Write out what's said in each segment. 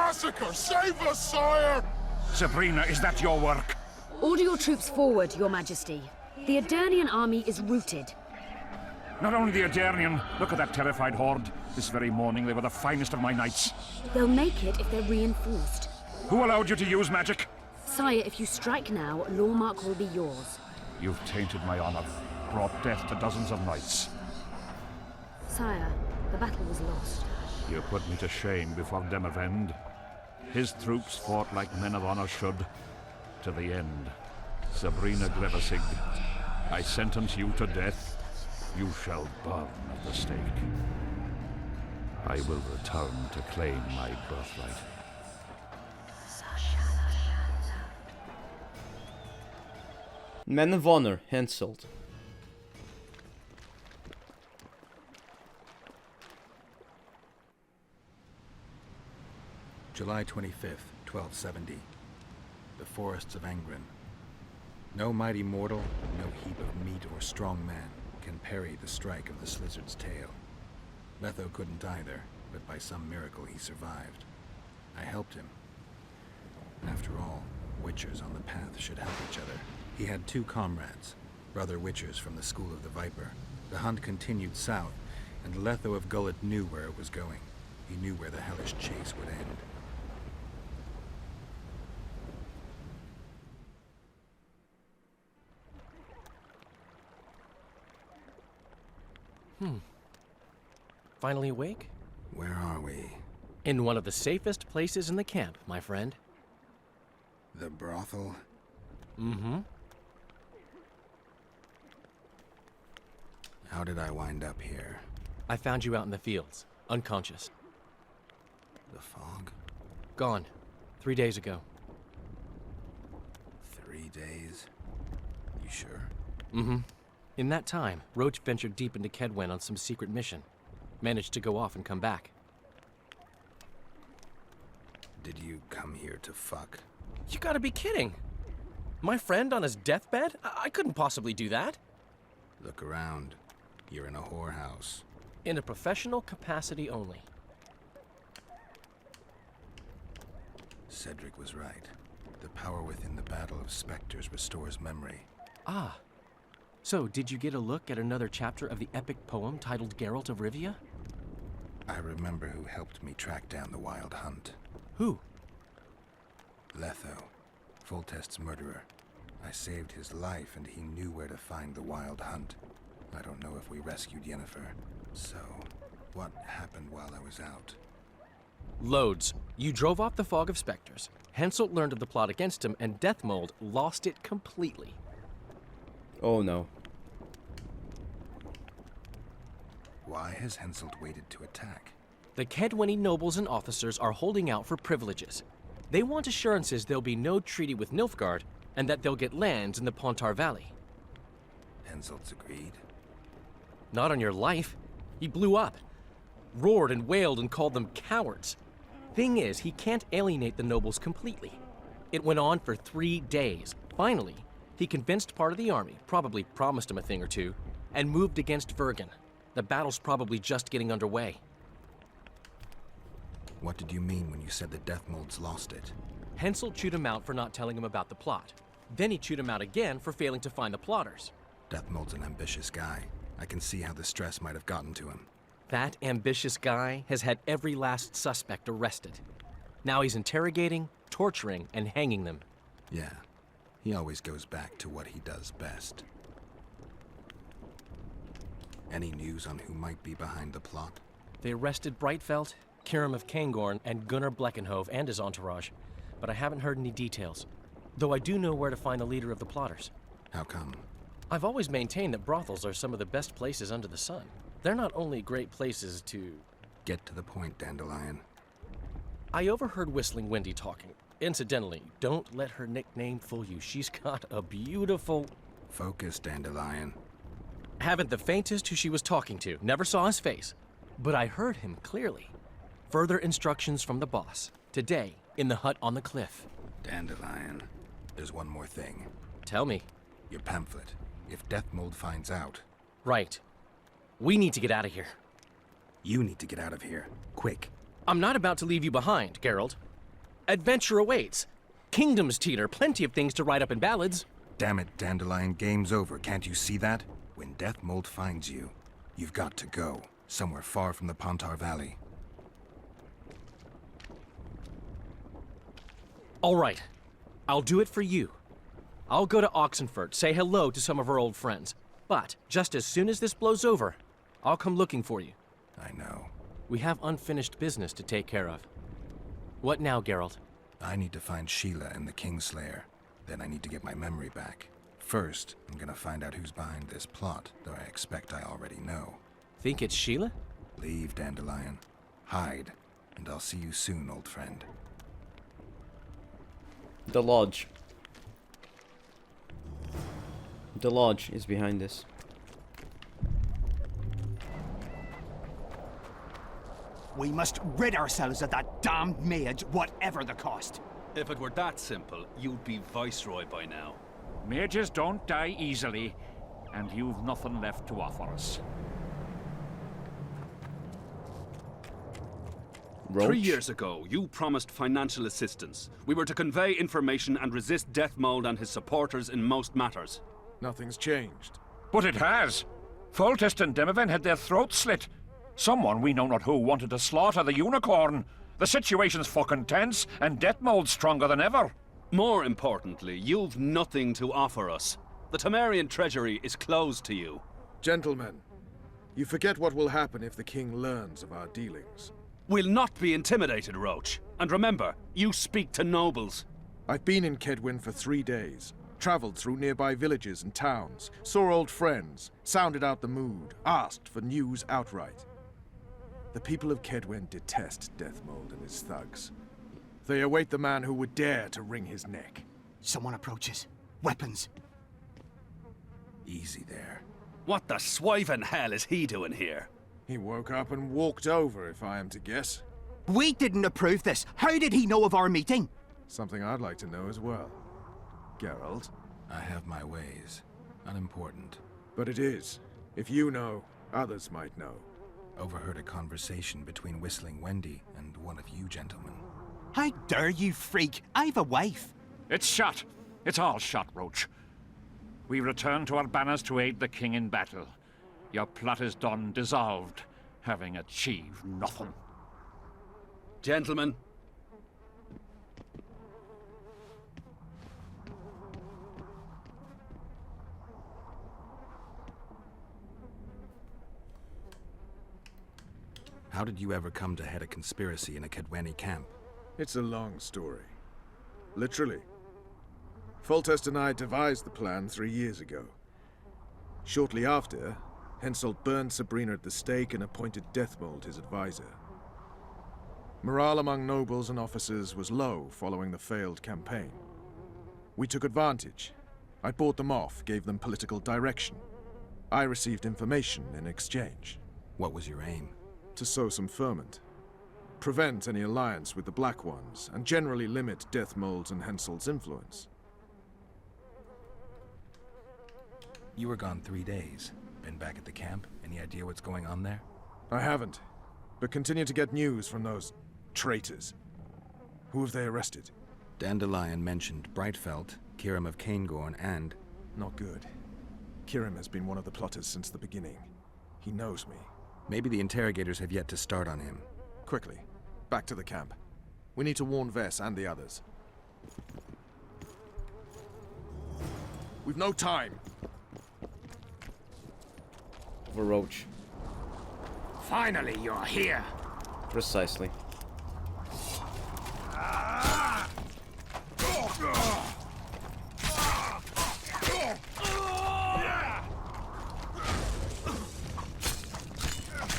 massacre! Save us, sire! Sabrina, is that your work? Order your troops forward, Your Majesty. The Adernian army is routed. Not only the Adernian, look at that terrified horde. This very morning they were the finest of my knights. They'll make it if they're reinforced. Who allowed you to use magic? Sire, if you strike now, Lawmark will be yours. You've tainted my honor, brought death to dozens of knights. Sire, the battle was lost. You put me to shame before Demavend. His troops fought like men of honor should, to the end. Sabrina Glevasig, I sentence you to death. You shall burn at the stake. I will return to claim my birthright. Men of Honor, Henselt. July 25th, 1270. The forests of Angren. No mighty mortal, no heap of meat or strong man can parry the strike of the Slizzard's tail. Letho couldn't either, but by some miracle he survived. I helped him. After all, Witchers on the path should help each other. He had two comrades, brother Witchers from the School of the Viper. The hunt continued south, and Letho of Gullet knew where it was going. He knew where the hellish chase would end. Finally awake? Where are we? In one of the safest places in the camp, my friend. The brothel? Mm-hmm. How did I wind up here? I found you out in the fields, unconscious. The fog? Gone. 3 days ago. 3 days? You sure? Mm-hmm. In that time, Roach ventured deep into Kedwen on some secret mission. Managed to go off and come back. Did you come here to fuck? You gotta be kidding! My friend on his deathbed? I couldn't possibly do that. Look around. You're in a whorehouse. In a professional capacity only. Cedric was right. The power within the Battle of Spectres restores memory. Ah. So, did you get a look at another chapter of the epic poem titled Geralt of Rivia? I remember who helped me track down the Wild Hunt. Who? Letho, Foltest's murderer. I saved his life and he knew where to find the Wild Hunt. I don't know if we rescued Yennefer. So, what happened while I was out? Loads. You drove off the Fog of Spectres. Henselt learned of the plot against him, and Deathmold lost it completely. Oh no. Why has Henselt waited to attack? The Kedweni nobles and officers are holding out for privileges. They want assurances there'll be no treaty with Nilfgaard, and that they'll get lands in the Pontar Valley. Henselt's agreed? Not on your life. He blew up. Roared and wailed and called them cowards. Thing is, he can't alienate the nobles completely. It went on for 3 days. Finally, he convinced part of the army, probably promised him a thing or two, and moved against Vergen. The battle's probably just getting underway. What did you mean when you said the Deathmold's lost it? Henselt chewed him out for not telling him about the plot. Then he chewed him out again for failing to find the plotters. Deathmold's an ambitious guy. I can see how the stress might have gotten to him. That ambitious guy has had every last suspect arrested. Now he's interrogating, torturing, and hanging them. Yeah, he always goes back to what he does best. Any news on who might be behind the plot? They arrested Breitfeld, Kirim of Kangorn, and Gunnar Bleckenhove and his entourage, but I haven't heard any details. Though I do know where to find the leader of the plotters. How come? I've always maintained that brothels are some of the best places under the sun. They're not only great places to... Get to the point, Dandelion. I overheard Whistling Wendy talking. Incidentally, don't let her nickname fool you. She's got a beautiful... Focus, Dandelion. Haven't the faintest who she was talking to. Never saw his face. But I heard him clearly. Further instructions from the boss. Today, in the hut on the cliff. Dandelion, there's one more thing. Tell me. Your pamphlet. If Deathmold finds out... Right. We need to get out of here. You need to get out of here. Quick. I'm not about to leave you behind, Geralt. Adventure awaits. Kingdoms teeter, plenty of things to write up in ballads. Damn it, Dandelion, game's over. Can't you see that? When Death Mold finds you, you've got to go. Somewhere far from the Pontar Valley. All right. I'll do it for you. I'll go to Oxenfurt, say hello to some of our old friends. But just as soon as this blows over, I'll come looking for you. I know. We have unfinished business to take care of. What now, Geralt? I need to find Sheila and the Kingslayer. Then I need to get my memory back. First, I'm gonna find out who's behind this plot, though I expect I already know. Think it's Sheila? Leave, Dandelion. Hide, and I'll see you soon, old friend. The Lodge. The Lodge is behind this. We must rid ourselves of that damned mage, whatever the cost. If it were that simple, you'd be Viceroy by now. Mages don't die easily, and you've nothing left to offer us. Roach? 3 years ago, you promised financial assistance. We were to convey information and resist Death Mold and his supporters in most matters. Nothing's changed. But it has. Foltest and Demerven had their throats slit. Someone, we know not who, wanted to slaughter the unicorn. The situation's fucking tense, and Death Mold's stronger than ever. More importantly, you've nothing to offer us. The Temerian treasury is closed to you. Gentlemen, you forget what will happen if the king learns of our dealings. We'll not be intimidated, Roach. And remember, you speak to nobles. I've been in Kedwin for 3 days. Traveled through nearby villages and towns, saw old friends, sounded out the mood, asked for news outright. The people of Kedwin detest Death Mold and his thugs. They await the man who would dare to wring his neck. Someone approaches. Weapons. Easy there. What the swiving hell is he doing here? He woke up and walked over, if I am to guess. We didn't approve this. How did he know of our meeting? Something I'd like to know as well. Geralt. I have my ways. Unimportant. But it is. If you know, others might know. Overheard a conversation between Whistling Wendy and one of you gentlemen. How dare you, freak? I've a wife. It's shot. It's all shot, Roach. We return to our banners to aid the king in battle. Your plot is done, dissolved, having achieved nothing. Gentlemen, how did you ever come to head a conspiracy in a Kedweni camp? It's a long story. Literally. Foltest and I devised the plan 3 years ago. Shortly after, Henselt burned Sabrina at the stake and appointed Deathmold his advisor. Morale among nobles and officers was low following the failed campaign. We took advantage. I bought them off, gave them political direction. I received information in exchange. What was your aim? To sow some ferment. Prevent any alliance with the Black Ones, and generally limit Deathmold's and Henselt's influence. You were gone 3 days. Been back at the camp? Any idea what's going on there? I haven't, but continue to get news from those traitors. Who have they arrested? Dandelion mentioned Brightfelt, Kirim of Caingorn, and... Not good. Kirim has been one of the plotters since the beginning. He knows me. Maybe the interrogators have yet to start on him. Quickly, back to the camp. We need to warn Vess and the others. We've no time. For Roach. Finally, you're here. Precisely.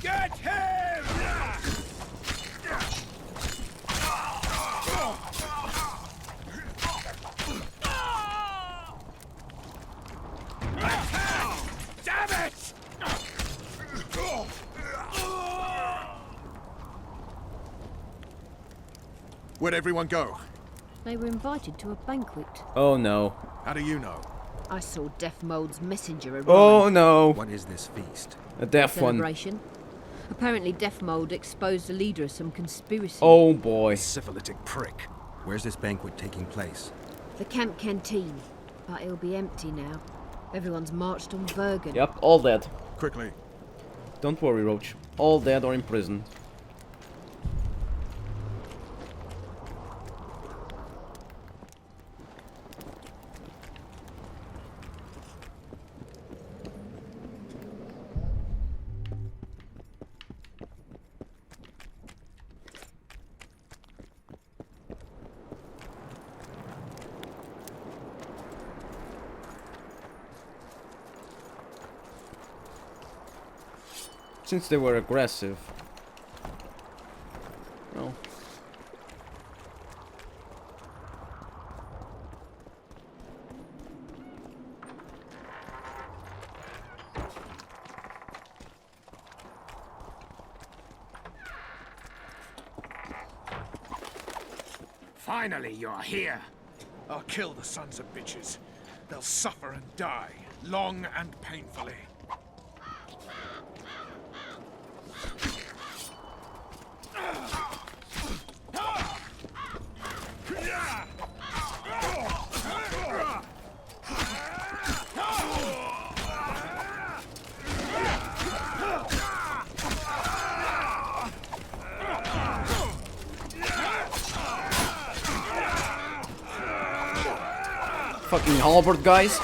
Get him! Damn it! Where'd everyone go? They were invited to a banquet. Oh no. How do you know? I saw Deathmold's messenger arrive. Oh no. What is this feast? A deaf one. Celebration. Apparently Deathmold exposed the leader of some conspiracy. Oh boy. Syphilitic prick. Where's this banquet taking place? The camp canteen. But it'll be empty now. Everyone's marched on Bergen. Yep, all dead. Quickly. Don't worry, Roach. All dead or imprisoned. Since they were aggressive. No. Finally, you're here. I'll kill the sons of bitches. They'll suffer and die, long and painfully. Fucking halberd guys.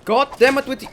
God damn it with the